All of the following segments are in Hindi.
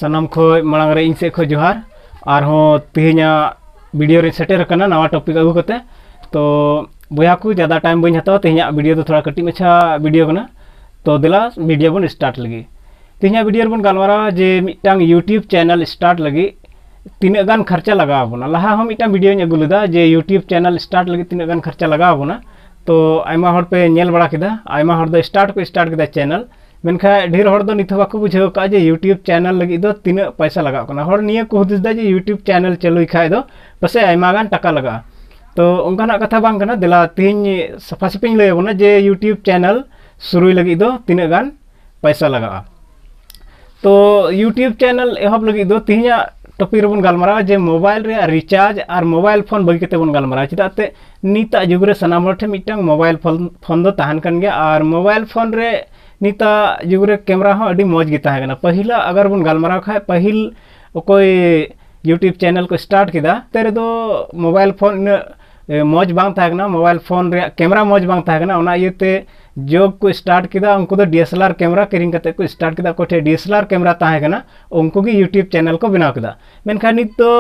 सनम खो मांग रे इन से खो जोहार और तिहिना वीडियो रे सेटर करना नवा टॉपिक अगू करते तो बोया को ज़्यादा टाइम बी हत्या तिहिना वीडियो तो थोड़ा कटी मछा वीडियो करना तो दिला वीडियो बन स्टार्ट लगी तिहिना वीडियो बन गलमारा जे मिटांग यूट्यूब चैनल स्टार्ट लगी तीना गान खर्चा लगा बोना लहा हम मिटांग वीडियो अगू लेदा जे यूट्यूब चैनल स्टार्ट लगी तीना गान खर्चा लगा बोना तो आयमा हर पे नेल बड़ा किदा आयमा हर दो स्टार्ट किदा चैनल मेनखा ढेर हर दो निथ बाको बुझाव का जे यूट्यूब चैनल लगी दो तीना पैसा लगा कना हर निया को हुदिस दा जे यूट्यूब चैनल चालू खाय दो पसे आयमा गान टाका लगा तो उनका कथा बांग कना दिला तीन सफा सफिंग लय बोना जे यूट्यूब चैनल शुरू लगी दो तीना गान पैसा लगा तो यूट्यूब चैनल एहब लगी दो तीना टॉपिक रेबन गलमारा जे मोबाइल रे रिचार्ज और मोबाइल फोन बगी कते बन गलमारा चिदाते नीता जुग रे सनाम हर ठे मिटांग मोबाइल फोन दो तहन कन गया और मोबाइल फोन रे नीता जुग रे कैमरा हो अडी मौज गी ताहे कना पहिला अगर बन गलमारा खाय पहिल कोई यूट्यूब चैनल को स्टार्ट किदा तेरे दो मोबाइल फोन मौज बांग ताहे कना मोबाइल फोन रे कैमरा मौज बांग ताहे कना ओना इयते जोग को स्टार्ट किदा उनको तो डीएसएलआर कैमरा किरिंग कते को स्टार्ट किदा कोठे डीएसएलआर कैमरा ताहे कना उनको की यूट्यूब चैनल को बनाव किदा मेनखा नित तो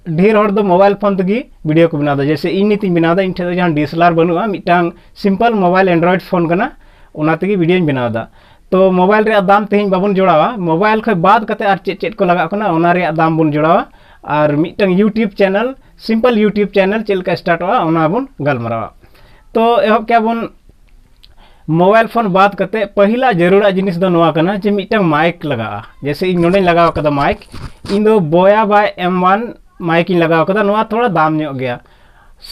ढेर हर दो मोबाइल फोन तगी वीडियो को बनादा जैसे इन नीति बनादा इन ठे जहां डीएसएलआर बनुआ मिटांग सिंपल मोबाइल एंड्रॉइड फोन कना ओना तगी वीडियो बनादा तो मोबाइल रे दाम तेहिं बाबन जोड़ावा मोबाइल खै बाद कते आर चेट को लगा कना ओना रे दाम बन जोड़ावा और मिटांग YouTube channel simple YouTube channel चेलका स्टार्ट हुआ ओना बन गलमारावा तो एहब क्या बन मोबाइल फोन बाद करते पहला जरूरा जिनिस दो नवा कना जे मिटांग माइक लगा जैसे इन नोडे लगाव कदा माइक इन दो बोया बाय M1 माइक इन लगाव कदा नवा थोड़ा दाम न्यो गया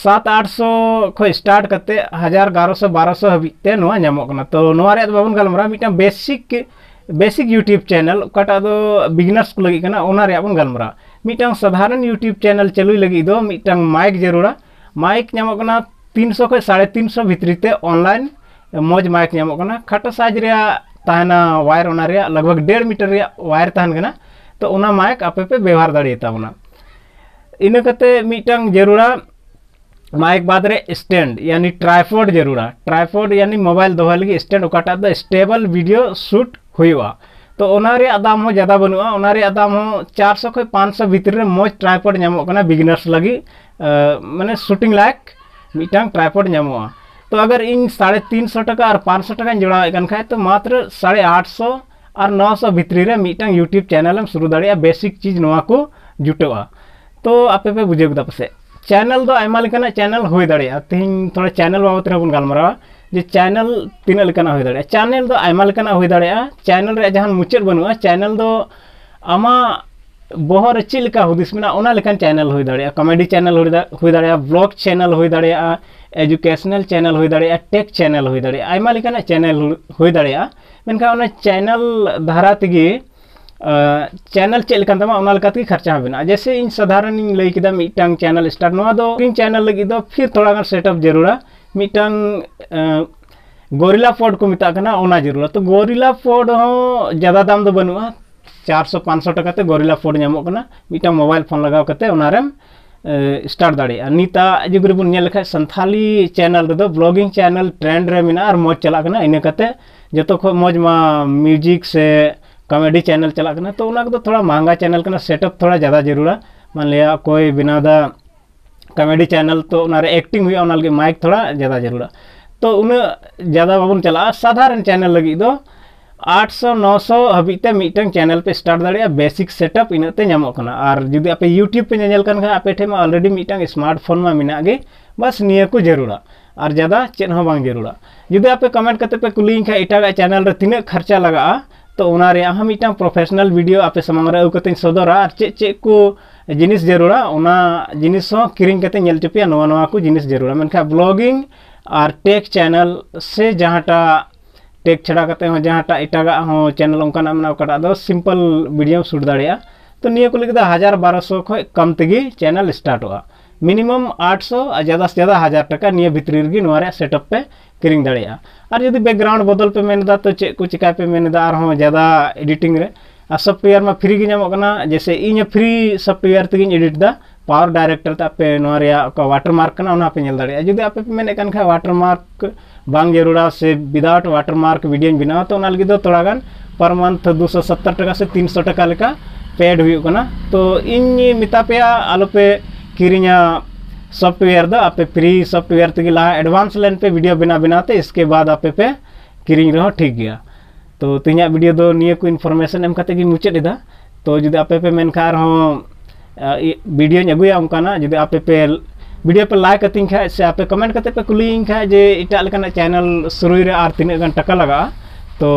700-800 खो स्टार्ट करते 1000-1100-1200 हबीते नवा न्यामो कना तो नवा रे बाबन गलमरा मिटांग बेसिक यूट्यूब चैनल कटा दो बिगिनर्स को लगी कना ओना रे बाबन गलमरा मिटांग साधारण यूट्यूब चैनल चालू लगी दो मिटांग माइक जरूरा माइक न्यामो कना 300 खो 350 भितरीते ऑनलाइन मौज माइक नामों खाटो साइज रे ताहना वायर ओना रे लगभग 1.5 मीटर रे वायर ताहन कना तो ओना माइक आपे पे व्यवहार दाड़ेता बोना इना कते मिटांग जरूरा माइक बाद रे स्टैंड यानी ट्राइपॉड जरूरा ट्राइपॉड यानी मोबाइल दोहा लगी स्टैंड ओकाटा दो स्टेबल वीडियो शूट हुआ तो ओना रे दाम हो ज्यादा बनुआ ओना रे दाम हो 400 खो 500 भीतर रे मौज ट्राइपॉड नामों कना बिगिनर्स लगी माने शूटिंग लायक मिटांग ट्राइपॉड नामोआ तो अगर इन 350 टका और 500 टका जोड़ा खाए तो मात्र 850 और 900 भितरी रे मिटांग यूट्यूब चैनल शुरू दाड़िया बेसिक चीज नवा को जुटोआ तो आपे पे बुझे गुदा पसे चैनल दो आयमा लेकाना चैनल होय दाड़िया तीन थोड़ा चैनल बाबत रे बन गलमारा जे चैनल तीना लेकाना होय दाड़िया चैनल दो आयमा लेकाना होय दाड़िया चैनल रे जहां मुचाद बनुआ चैनल दो आमा बहर चिलका हुदिस मेना ओना लेकान चैनल होय दाड़िया कॉमेडी चैनल होय दाड़िया ब्लॉग चैनल होय दाड़िया एजुकेशनल चैनल होय दाड़िया टेक चैनल होय दाड़िया आयमा लेकाना चैनल होय दाड़िया मेनखा ओना चैनल धारा तगी चैनल चेक लेकान तमा ओना लेकाते खर्चा बिना जैसे इन साधारण इन लई किदा मिटांग चैनल स्टार्ट नवा दो इन चैनल लगी दो फिर थोड़ा गान सेटअप जरूरा मिटांग गोरिल्ला पोड को मिता कना ओना जरूरा तो गोरिल्ला पोड हो ज्यादा दाम दो बनुआ 400-500 टका ते गोरिल्ला पोड नामो कना मिटा मोबाइल फोन लगाव कते ओनारेम स्टार्ट दाड़े नीता जुग रे बन नेल संथाली चैनल रे ब्लॉगिंग चैनल ट्रेंड रे मिना और मौज चला कना इन कते जतो खो मौज मा म्यूजिक से कॉमेडी चैनल चला कना तो ओना को थोड़ा महंगा चैनल कना सेटअप थोड़ा ज़्यादा जरूरा मान लिया कोई बनादा कॉमेडी चैनल तो ओना रे एक्टिंग हुई ओना लगे माइक थोड़ा ज़्यादा जरूरा तो उन ज़्यादा बाबन चला साधारण चैनल लगी दो 800-900 हबीते मिटांग चैनल पे स्टार्ट दाड़िया बेसिक सेटअप इनते नामो कना और जुदी आपे यूट्यूब पे नेल कन खा आपे ठे मा ऑलरेडी मिटांग स्मार्टफोन मा मिना गे बस निया को जरूरा और ज़्यादा चेन हो बांग जरूरा जुदी आपे कमेंट करते पे कुलिंग खा इटागा चैनल रे तिने खर्चा लगा तो ओना रे हम मिटांग प्रोफेशनल वीडियो आपे समांग रे उकते सदरा और चे को जिनिस जरूरा ओना जिनिस हो किरिंग कते नेल चपिया नवा को जिनिस जरूरा मेनखा ब्लॉगिंग और टेक चैनल से जहांटा टेक छड़ा करते हो जहांटा इटागा हो चैनल उनका मना कटा दो सिंपल वीडियो शूट दाड़िया तो निया को लगे 1000-1200 खो कम तगी चैनल स्टार्ट हुआ मिनिमम 800 और ज़्यादा से ज़्यादा 1000 टका निया भितरी रे नोरे सेटअप पे किरिंग दाड़िया और यदि बैकग्राउंड बदल पे मेनदा तो चे को चिका पे मेनदा और हो ज़्यादा एडिटिंग रे और सॉफ्टवेयर में फ्री गे नामो कना जैसे इन फ्री सॉफ्टवेयर तगी एडिट दा पावर डायरेक्टर पे वाटरमार्क कना ओना पे नेल दाड़िया जुदी आपे पे मेने कन खा वाटरमार्क बांग जरूरा से विदाउट वाटरमार्क वीडियो बनाओ तो ओना लगी दो थोड़ा गान पर मंथ 270 टका से 300 टका लेका पेड हुई कना तो इन मिता पे आलोपे किरिया सॉफ्टवेयर दो आपे फ्री सॉफ्टवेयर तक ला एडवांस लेन पे वीडियो बना बनाते इसके बाद आपे पे किरिंग रहो ठीक गया। तो तीन वीडियो दो निये को इन्फॉर्मेशन एम कते मुचाद दा तो जुदे आपे पे मेनखा वीडियो अगुया उनकाना जुदे आपे पे वीडियो पे लाइक कतिंग खा से आपे कमेंट कते पे कुलिंग खा जे इटा लेकाना चैनल शुरू रे आर तीन गन टका लगा तो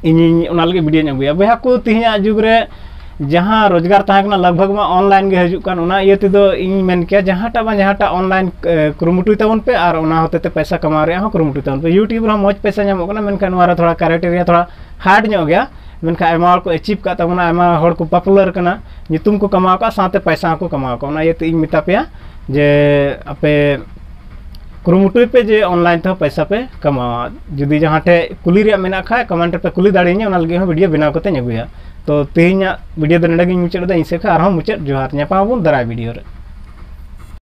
इन उना लगे वीडियो अगुया बहा को तिहिया जुग रे जहाँ रोजगार तहकना लगभग में ऑनलाइन के हजुकान उना ये तो इन मेन के जहाँटा ऑनलाइन कुरुमुटुई तबन पे और उना होते ते पैसा कमा रे हो कुरुमुटुई तबन पे यूट्यूब रे मौज पैसा नामो कना मेनखान नोरा थोड़ा क्राइटेरिया थोड़ा हार्ड नो गया मेनखान आयमा को अचीव का तबना आयमा हड़ को पॉपुलर कना नितुम को कमाओ का साथे पैसा को कमाओ का उना ये तो इन मिता पे जे आपे कुरुमुटुई पे जे ऑनलाइन तो पैसा पे कमाओ जुदी जहाँ टे कुली रे मेना खा कमेंट पे कुली दाड़ीनी उना लगे वीडियो बनाव कते अगुया। तो तेहिया वीडियो दो नडे मुचाद इन से मुचाद जोहार दाराय वीडियो रे।